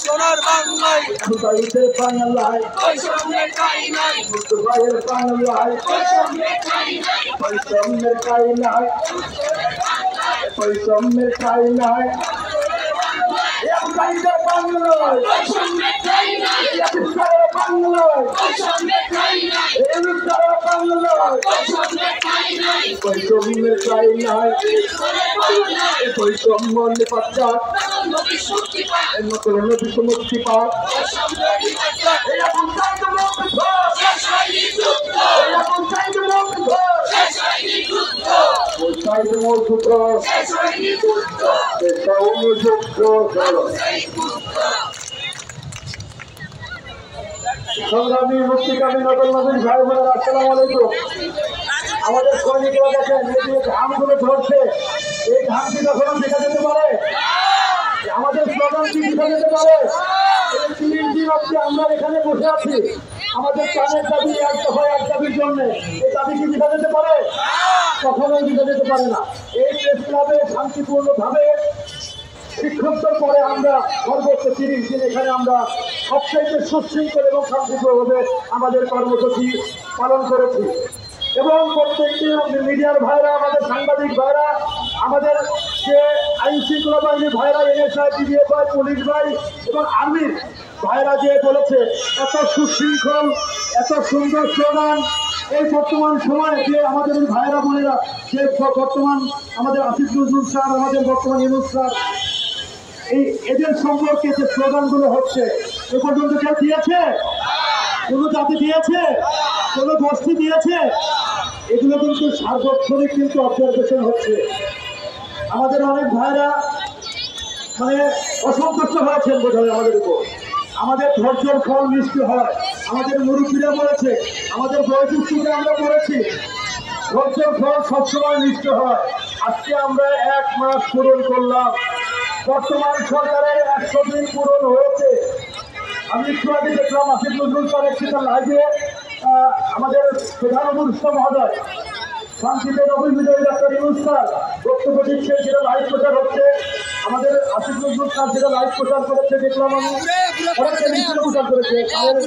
সোনার বাংলায় বাংলায় বৈষম্যের কায়নায় বৈষম্যের কায়নায় বাংলায় বৈষম্যের কায়নায় বৈষম্য নিপাত নতুন মুক্তি পাক সংগ্রামী মুক্তিকামী নতুন নবীন ভাই বোনেরা আসসালামু আলাইকুম। আমাদের সৈনিকরা দেখেন এই যে ঘামগুলো ধরছে, এই ঘাম কি কখনো দেখা যেতে পারে? আমাদের স্লোগান কি দেখা যেতে পারে? এই 3 দিন অবধি আমরা এখানে বসে আছি, আমাদের প্রাণের দাবি এক দফায় এক দাবির জন্য। এই দাবি কি দেখা যেতে পারে? কখনোই দেখা যেতে পারে না। এই প্রেস ক্লাবে শান্তিপূর্ণভাবে বিক্ষুব্ধর পরে আমরা সর্বোচ্চ 30 দিন এখানে আমরা সবচাইতে সুশৃঙ্খল এবং শান্তিপূর্ণভাবে আমাদের কর্মসূচি পালন করেছি। এবং প্রত্যেকটি মিডিয়ার ভাইরা, আমাদের সাংবাদিক ভাইরা, আমাদের যে আইন শৃঙ্খলা বাহিনীর ভাইরা, NSI, PDFI, পুলিশ ভাই এবং আর্মির ভাইরা যে বলেছে, এত সুশৃঙ্খল, এত সুন্দর স্লোগান এই বর্তমান সময়ে যে আমাদের ভাইরা বোনেরা, যে বর্তমান আমাদের আসিফ নজরুল স্যার, আমাদের বর্তমান ইউনূস স্যার, এদের সম্পর্কে যে স্লোগানগুলো হচ্ছে, এ পর্যন্ত কেউ দিয়েছে? কোনো জাতি দিয়েছে? কোনো গোষ্ঠী দিয়েছে? এগুলো কিন্তু সার্বক্ষণিক কিন্তু অবজারভেশন হচ্ছে। আমাদের অনেক ভাইরা মানে অসন্তুষ্ট হয়েছেন বোধ হয় আমাদের উপর। আমাদের ধৈর্যের ফল মিষ্টি হয়। আমাদের মুরব্বীরা বলেছে, আমাদের বয়োজ্যেষ্ঠরা আমরা বলেছি, ধৈর্যের ফল সবসময় মিষ্টি হয়। আজকে আমরা 1 মাস পূরণ করলাম, বর্তমান সরকারের 100 দিন পূরণ হয়েছে। আমি একটু আগে দেখলাম আসিফ নজরুল স্যার একটি লাইভে আমাদের প্রধান উপদেষ্টা মহোদয় শান্তিতে নবীন বিজয়ী ডাক্তার ইউনূস স্যার বক্তব্য দিচ্ছে, যেটা লাইভ প্রচার হচ্ছে। আমাদের আসিফ নজরুল স্যার যেটা লাইভ প্রচার করেছে দেখলাম, আমি অনেকটা প্রচার করেছে আমাদের